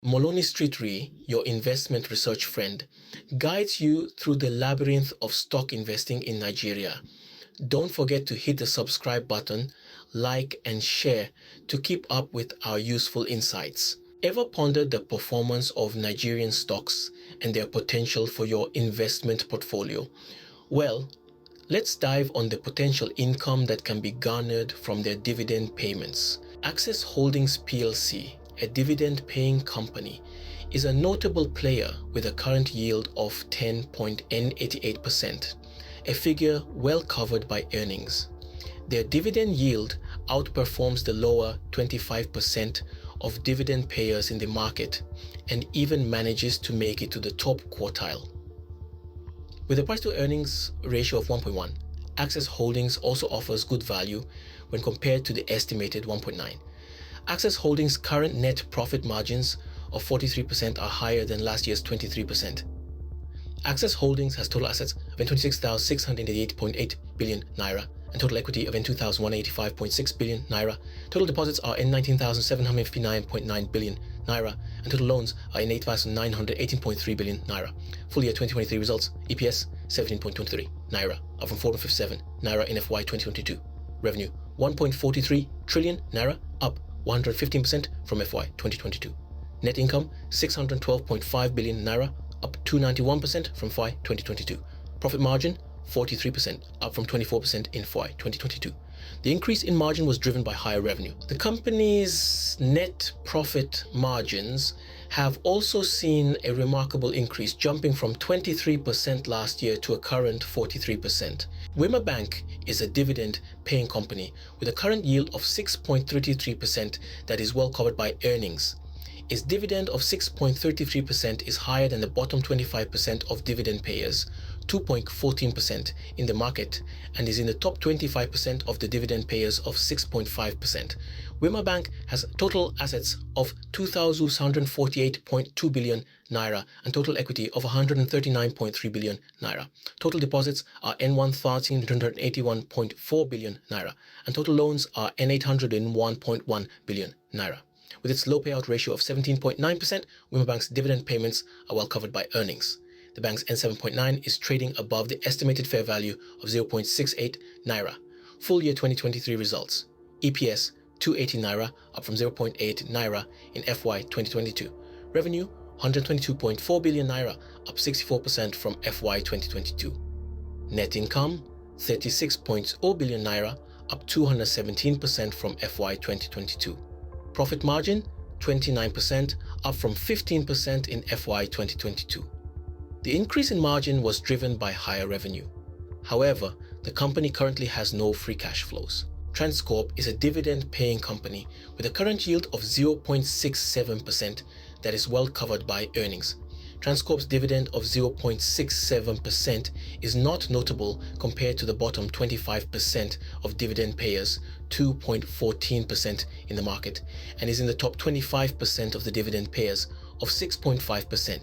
Moloney Street Re, your investment research friend, guides you through the labyrinth of stock investing in Nigeria. Don't forget to hit the subscribe button, like and share to keep up with our useful insights. Ever pondered the performance of Nigerian stocks and their potential for your investment portfolio? Well, let's dive on the potential income that can be garnered from their dividend payments. Access Holdings PLC, a dividend-paying company, is a notable player with a current yield of 10.88%, a figure well covered by earnings. Their dividend yield outperforms the lower 25% of dividend payers in the market and even manages to make it to the top quartile. With a price-to-earnings ratio of 1.1, Access Holdings also offers good value when compared to the estimated 1.9. Access Holdings' current net profit margins of 43% are higher than last year's 23%. Access Holdings has total assets of 26,688.8 billion naira and total equity of 2,185.6 billion naira. Total deposits are 19,759.9 billion naira and total loans are 8,918.3 billion naira. Full year 2023 results: EPS 17.23 naira, up from 4.57 naira in FY 2022. Revenue 1.43 trillion naira, up 115% from FY 2022. Net income 612.5 billion naira, up 291% from FY 2022. Profit margin 43%, up from 24% in FY 2022. The increase in margin was driven by higher revenue. The company's net profit margins have also seen a remarkable increase, jumping from 23% last year to a current 43%. Wema Bank is a dividend-paying company with a current yield of 6.33% that is well covered by earnings. Its dividend of 6.33% is higher than the bottom 25% of dividend payers, 2.14% in the market, and is in the top 25% of the dividend payers of 6.5%. Wema Bank has total assets of 2,148.2 billion naira and total equity of 139.3 billion naira. Total deposits are N1,381.4 billion naira and total loans are N801.1 billion naira. With its low payout ratio of 17.9%, Wema Bank's dividend payments are well covered by earnings. The bank's N7.9 is trading above the estimated fair value of 0.68 naira. Full year 2023 results: EPS 280 naira, up from 0.8 naira in FY 2022. Revenue 122.4 billion naira, up 64% from FY 2022. Net income 36.0 billion naira, up 217% from FY 2022. Profit margin 29%, up from 15% in FY 2022. The increase in margin was driven by higher revenue. However, the company currently has no free cash flows. Transcorp is a dividend-paying company with a current yield of 0.67% that is well covered by earnings. Transcorp's dividend of 0.67% is not notable compared to the bottom 25% of dividend payers, 2.14% in the market, and is in the top 25% of the dividend payers of 6.5%.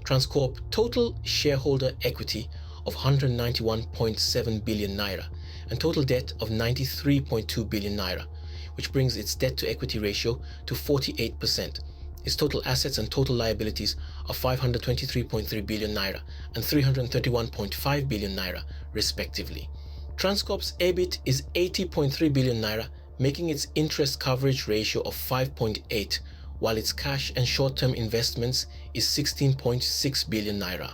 Transcorp total shareholder equity of 191.7 billion naira and total debt of 93.2 billion naira, which brings its debt to equity ratio to 48%. Its total assets and total liabilities are 523.3 billion naira and 331.5 billion naira, respectively. Transcorp's EBIT is 80.3 billion naira, making its interest coverage ratio of 5.8, while its cash and short-term investments is 16.6 billion naira.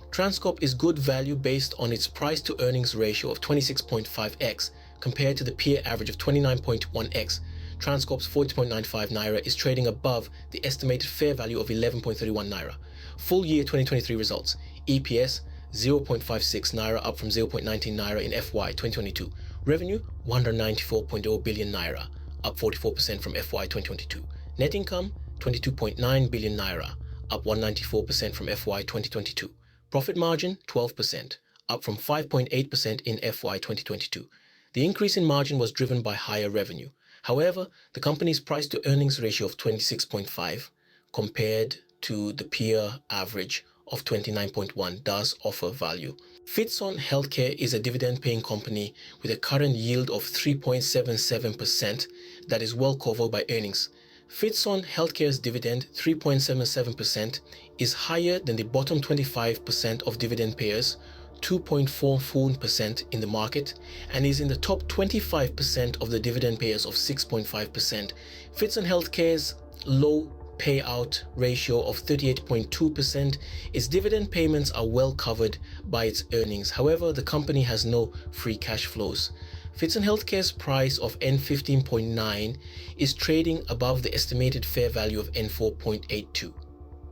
Transcorp is good value based on its price-to-earnings ratio of 26.5x compared to the peer average of 29.1x. Transcorp's 40.95 naira is trading above the estimated fair value of 11.31 naira. Full year 2023 results: EPS 0.56 naira, up from 0.19 naira in FY 2022. Revenue 194.0 billion naira, up 44% from FY 2022. Net income 22.9 billion naira, up 194% from FY 2022. Profit margin 12%, up from 5.8% in FY 2022. The increase in margin was driven by higher revenue. However, the company's price-to-earnings ratio of 26.5 compared to the peer average of 29.1 does offer value. Fidelity Healthcare is a dividend-paying company with a current yield of 3.77% that is well covered by earnings. Fidelity Healthcare's dividend, 3.77%, is higher than the bottom 25% of dividend payers, 2.44% in the market, and is in the top 25% of the dividend payers of 6.5%. Fidelity Healthcare's low payout ratio of 38.2%. Its dividend payments are well covered by its earnings. However, the company has no free cash flows. Fidelity Healthcare's price of N15.9 is trading above the estimated fair value of N4.82.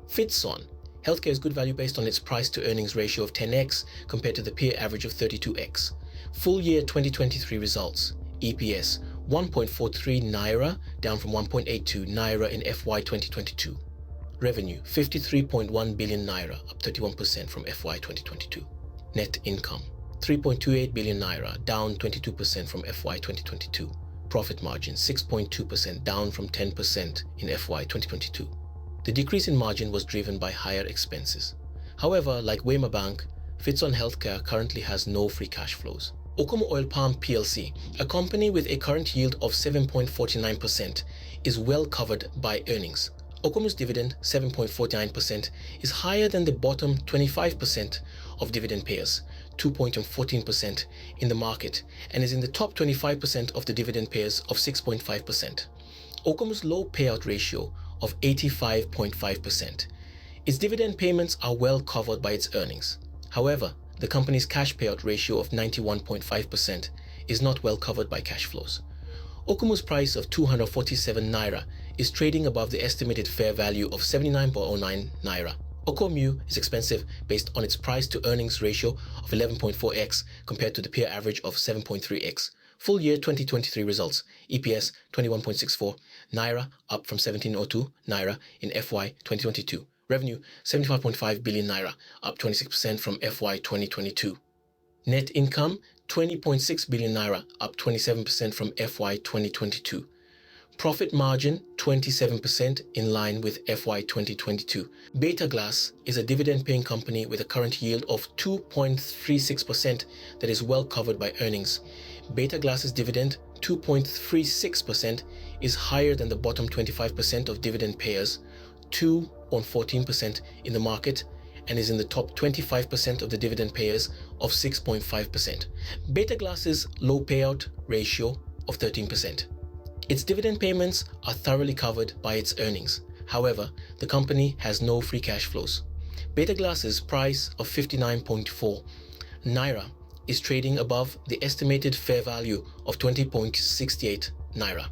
Fidelity Healthcare is good value based on its price to earnings ratio of 10x compared to the peer average of 32x. Full year 2023 results. EPS 1.43 Naira, down from 1.82 Naira in FY 2022. Revenue 53.1 billion Naira, up 31% from FY 2022. Net income 3.28 billion Naira, down 22% from FY 2022. Profit margin 6.2%, down from 10% in FY 2022. The decrease in margin was driven by higher expenses. However, like Mayn Bank, Fidelity Healthcare currently has no free cash flows. Okum Oil Palm PLC, a company with a current yield of 7.49%, is well covered by earnings. Okum's dividend, 7.49%, is higher than the bottom 25% of dividend payers, 2.14% in the market, and is in the top 25% of the dividend payers of 6.5%. Okum's low payout ratio of 85.5%. Its dividend payments are well covered by its earnings. However, the company's cash payout ratio of 91.5% is not well covered by cash flows. Okum's price of 247 Naira is trading above the estimated fair value of 79.09 Naira. Okum is expensive based on its price to earnings ratio of 11.4x compared to the peer average of 7.3x. Full year 2023 results. EPS 21.64 Naira, up from 17.02 Naira in FY 2022. Revenue 75.5 billion Naira, up 26% from FY 2022. Net income 20.6 billion Naira, up 27% from FY 2022. Profit margin 27%, in line with FY 2022. Betaglass is a dividend-paying company with a current yield of 2.36% that is well covered by earnings. Betaglass's dividend, 2.36%, is higher than the bottom 25% of dividend payers, 2.14% in the market, and is in the top 25% of the dividend payers of 6.5%. Betaglass's low payout ratio of 13%. Its dividend payments are thoroughly covered by its earnings. However, the company has no free cash flows. Betaglass's price of 59.4 Naira is trading above the estimated fair value of 20.68 Naira.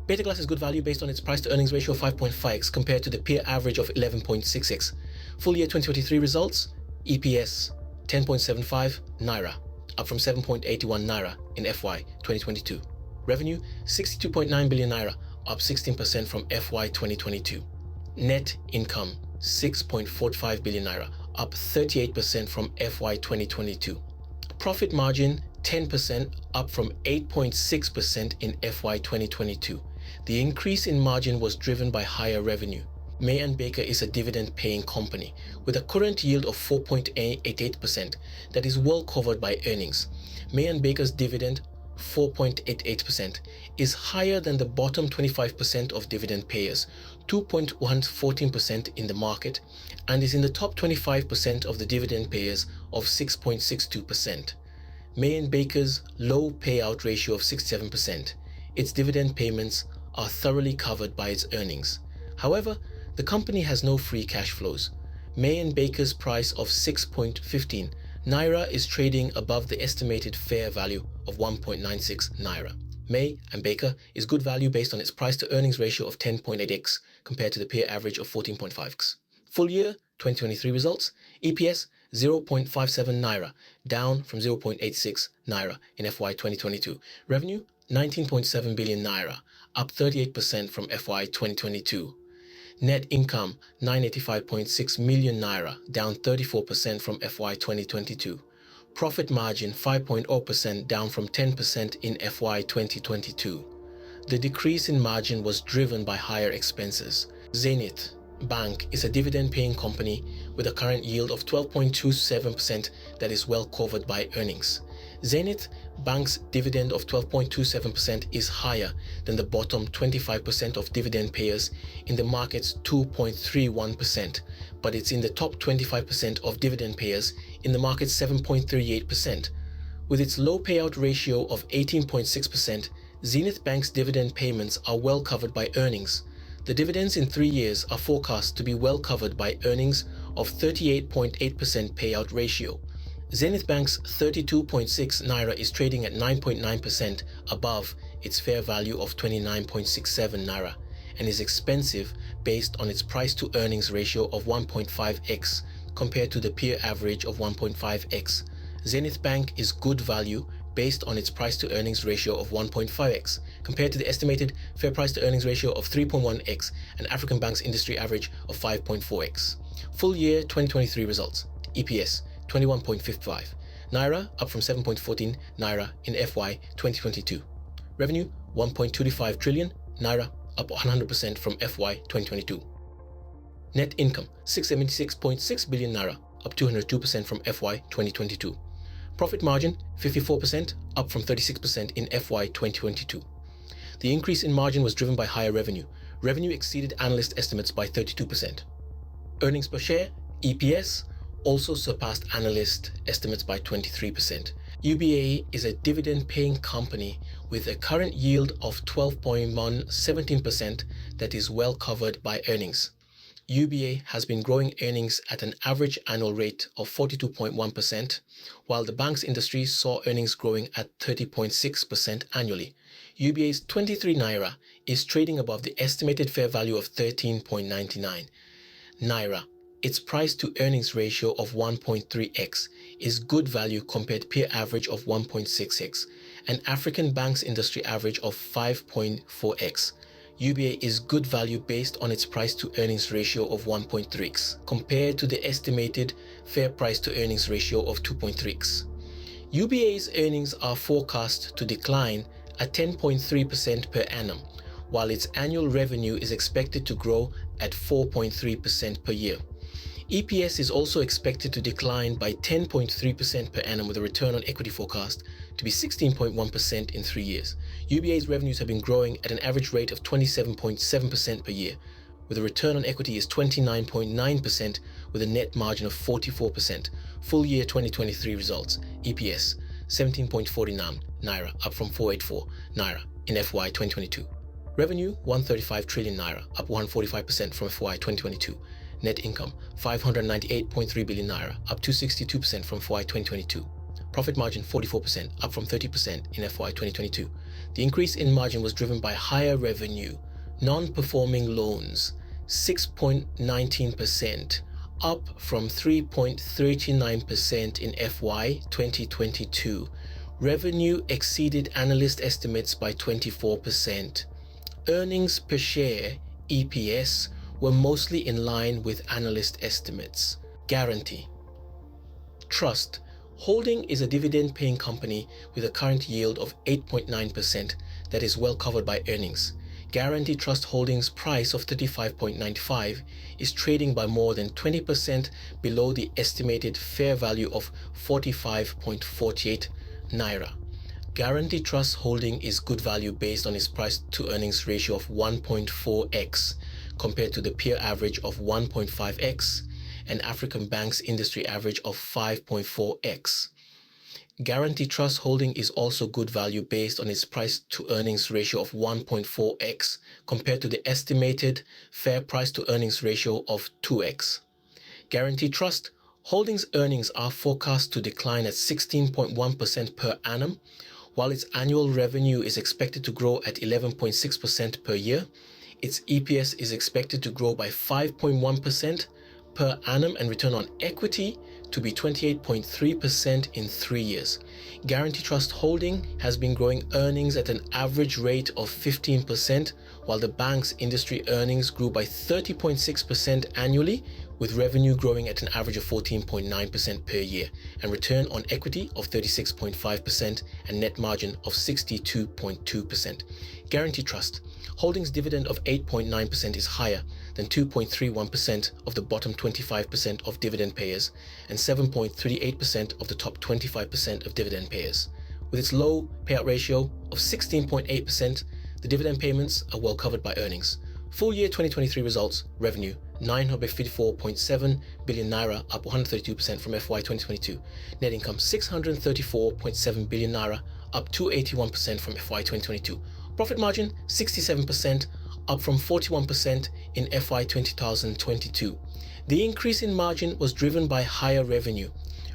Betaglass is good value based on its price to earnings ratio of 5.5x compared to the peer average of 11.66. Full year 2023 results. EPS 10.75 Naira, up from 7.81 Naira in FY 2022. Revenue 62.9 billion Naira, up 16% from FY 2022. Net income 6.45 billion Naira, up 38% from FY 2022. Profit margin 10%, up from 8.6% in FY 2022. The increase in margin was driven by higher revenue. Mayn Baker is a dividend-paying company with a current yield of 4.88% that is well covered by earnings. Mayn Baker's dividend, 4.88%, is higher than the bottom 25% of dividend payers, 2.14% in the market, and is in the top 25% of the dividend payers of 6.62%. Mayn Baker's low payout ratio of 67%. Its dividend payments are thoroughly covered by its earnings. However, the company has no free cash flows. Mayn Baker's price of 6.15 Naira is trading above the estimated fair value of 1.96 Naira. Mayn Baker is good value based on its price to earnings ratio of 10.8x compared to the peer average of 14.5x. Full year 2023 results. EPS 0.57 Naira, down from 0.86 Naira in FY 2022. Revenue 19.7 billion Naira, up 38% from FY 2022. Net income 985.6 million Naira, down 34% from FY 2022. Profit margin 5.0%, down from 10% in FY 2022. The decrease in margin was driven by higher expenses. Zenith Bank is a dividend-paying company with a current yield of 12.27% that is well covered by earnings. Zenith bank's dividend of 12.27% is higher than the bottom 25% of dividend payers in the market's 2.31%, but it's in the top 25% of dividend payers in the market's 7.38%. With its low payout ratio of 18.6%, Zenith Bank's dividend payments are well covered by earnings. The dividends in 3 years are forecast to be well covered by earnings of 38.8% payout ratio. Zenith Bank's 32.6 Naira is trading at 9.9% above its fair value of 29.67 Naira and is expensive based on its price to earnings ratio of 1.5x compared to the peer average of 1.5x. Zenith Bank is good value based on its price to earnings ratio of 1.5x compared to the estimated fair price to earnings ratio of 3.1x and African Bank's industry average of 5.4x. Full year 2023 results. EPS 21.55 Naira, up from 7.14 Naira in FY 2022. Revenue 1.25 trillion Naira, up 100% from FY 2022. Net income 676.6 billion Naira, up 202% from FY 2022. Profit margin 54%, up from 36% in FY 2022. The increase in margin was driven by higher revenue. Revenue exceeded analyst estimates by 32%. Earnings per share, EPS, also surpassed analyst estimates by 23%. UBA is a dividend-paying company with a current yield of 12.17% that is well covered by earnings. UBA has been growing earnings at an average annual rate of 42.1%, while the bank's industry saw earnings growing at 30.6% annually. UBA's 23 Naira is trading above the estimated fair value of 13.99 Naira. Its price to earnings ratio of 1.3x is good value compared to peer average of 1.6x and African Bank's industry average of 5.4x. UBA is good value based on its price to earnings ratio of 1.3x compared to the estimated fair price to earnings ratio of 2.3x. UBA's earnings are forecast to decline at 10.3% per annum, while its annual revenue is expected to grow at 4.3% per year. EPS is also expected to decline by 10.3% per annum with a return on equity forecast to be 16.1% in 3 years. UBA's revenues have been growing at an average rate of 27.7% per year, with a return on equity is 29.9% with a net margin of 44%. Full year 2023 results. EPS 17.49 Naira, up from 484 Naira in FY 2022. Revenue 135 trillion Naira, up 145% from FY 2022. Net income 598.3 billion Naira, up 262% from FY 2022. Profit margin 44%, up from 30% in FY 2022. The increase in margin was driven by higher revenue. Non-performing loans 6.19%, up from 3.39% in FY 2022. Revenue exceeded analyst estimates by 24%. Earnings per share, EPS, were mostly in line with analyst estimates. Guarantee Trust Holding is a dividend-paying company with a current yield of 8.9% that is well covered by earnings. Guarantee Trust Holdings' price of 35.95 is trading by more than 20% below the estimated fair value of 45.48 Naira. Guarantee Trust Holding is good value based on its price to earnings ratio of 1.4x compared to the peer average of 1.5x and African Bank's industry average of 5.4x. Guarantee Trust Holding is also good value based on its price to earnings ratio of 1.4x compared to the estimated fair price to earnings ratio of 2x. Guarantee Trust Holdings' earnings are forecast to decline at 16.1% per annum, while its annual revenue is expected to grow at 11.6% per year. Its EPS is expected to grow by 5.1% per annum and return on equity to be 28.3% in 3 years. Guarantee Trust Holding has been growing earnings at an average rate of 15%, while the bank's industry earnings grew by 30.6% annually, with revenue growing at an average of 14.9% per year, and return on equity of 36.5% and net margin of 62.2%. Guarantee Trust Holdings' dividend of 8.9% is higher than 2.31% of the bottom 25% of dividend payers and 7.38% of the top 25% of dividend payers. With its low payout ratio of 16.8%, the dividend payments are well covered by earnings. Full year 2023 results: revenue 954.7 billion naira, up 132% from FY 2022. Net income 634.7 billion naira, up 281% from FY 2022. Profit margin 67%, up from 41% in FY 2022. The increase in margin was driven by higher revenue.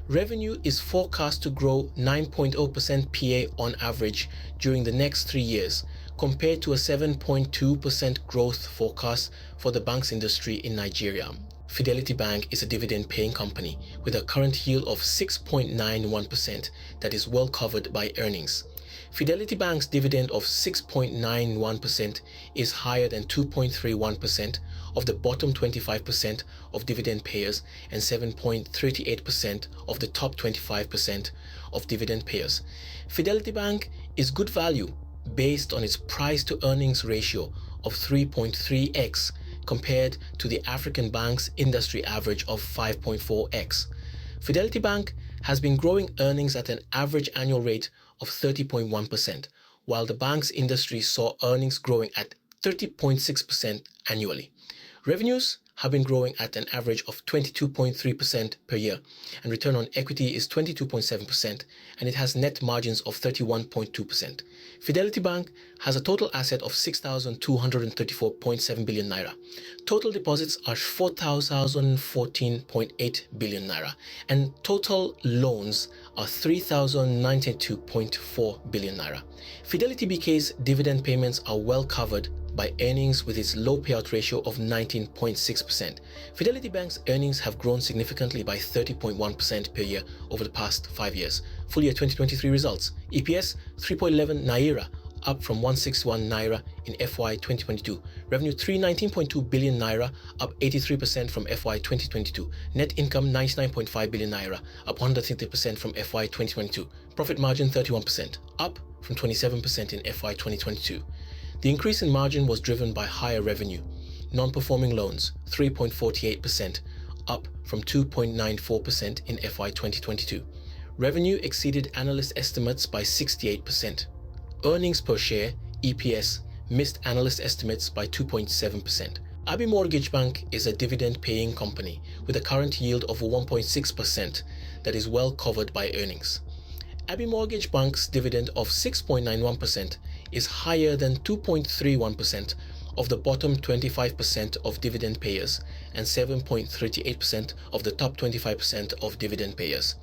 Revenue is forecast to grow 9.0% PA on average during the next 3 years, compared to a 7.2% growth forecast for the banks industry in Nigeria. Fidelity Bank is a dividend-paying company with a current yield of 6.91% that is well covered by earnings. Fidelity Bank's dividend of 6.91% is higher than 2.31% of the bottom 25% of dividend payers and 7.38% of the top 25% of dividend payers. Fidelity Bank is good value based on its price to earnings ratio of 3.3x compared to the African banks industry average of 5.4x. Fidelity Bank has been growing earnings at an average annual rate of 30.1%, while the bank's industry saw earnings growing at 30.6% annually. Revenues have been growing at an average of 22.3% per year, and return on equity is 22.7%, and it has net margins of 31.2%. Fidelity Bank has a total asset of 6,234.7 billion naira. Total deposits are 4,014.8 billion naira, and total loans are 3,092.4 billion naira. Fidelity BK's dividend payments are well covered by earnings with its low payout ratio of 19.6%. Fidelity Bank's earnings have grown significantly by 30.1% per year over the past 5 years. Full year 2023 results: EPS 3.11 naira, up from 161 naira in FY 2022. Revenue 319.2 billion naira, up 83% from FY 2022. Net income 99.5 billion naira, up 130% from FY 2022. Profit margin 31%, up from 27% in FY 2022. The increase in margin was driven by higher revenue. Non-performing loans 3.48%, up from 2.94% in FY 2022. Revenue exceeded analyst estimates by 68%. Earnings per share, EPS, missed analyst estimates by 2.7%. Abbey Mortgage Bank is a dividend-paying company with a current yield of 1.6% that is well covered by earnings. Abbey Mortgage Bank's dividend of 6.91% is higher than 2.31% of the bottom 25% of dividend payers and 7.38% of the top 25% of dividend payers.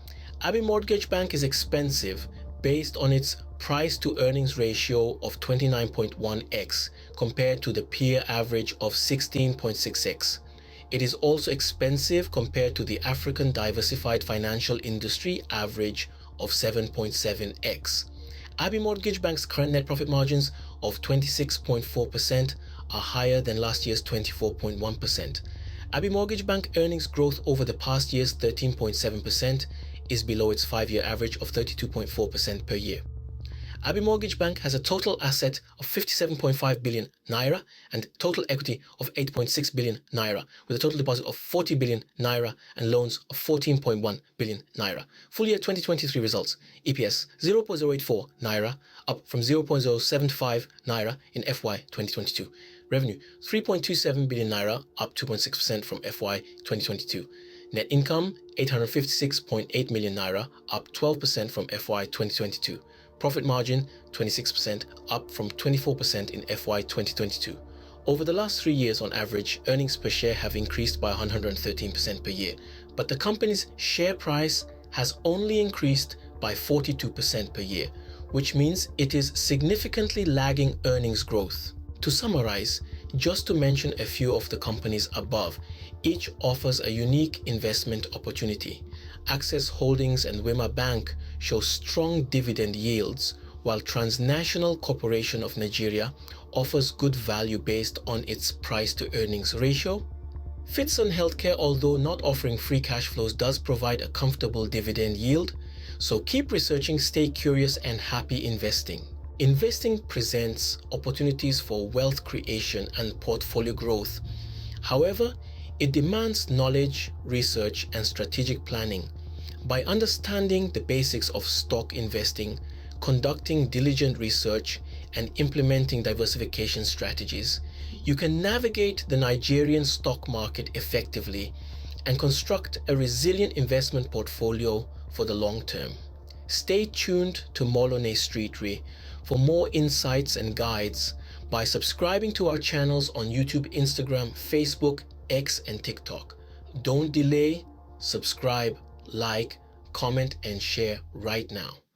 Abbey Mortgage Bank is expensive based on its price to earnings ratio of 29.1x compared to the peer average of 16.6x. It is also expensive compared to the African diversified financial industry average of 7.7x. Abbey Mortgage Bank's current net profit margins of 26.4% are higher than last year's 24.1%. Abbey Mortgage Bank earnings growth over the past year's 13.7% is below its 5-year average of 32.4% per year. Abbey Mortgage Bank has a total asset of 57.5 billion naira and total equity of 8.6 billion naira, with a total deposit of 40 billion naira and loans of 14.1 billion naira. Full year 2023 results: EPS 0.084 naira, up from 0.075 naira in FY 2022. Revenue 3.27 billion naira, up 2.6% from FY 2022. Net income 856.8 million naira, up 12% from FY 2022. Profit margin 26%, up from 24% in FY 2022. Over the last 3 years on average, earnings per share have increased by 113% per year, but the company's share price has only increased by 42% per year, which means it is significantly lagging earnings growth. To summarize, just to mention a few of the companies above, each offers a unique investment opportunity. Access Holdings and Wema Bank show strong dividend yields, while Transnational Corporation of Nigeria offers good value based on its price-to-earnings ratio. Fidelity Healthcare, although not offering free cash flows, does provide a comfortable dividend yield. So keep researching, stay curious, and happy investing. Investing presents opportunities for wealth creation and portfolio growth. However, it demands knowledge, research, and strategic planning. By understanding the basics of stock investing, conducting diligent research, and implementing diversification strategies, you can navigate the Nigerian stock market effectively and construct a resilient investment portfolio for the long term. Stay tuned to Moloney Streetery for more insights and guides by subscribing to our channels on YouTube, Instagram, Facebook, X, and TikTok. Don't delay, subscribe, like, comment, and share right now.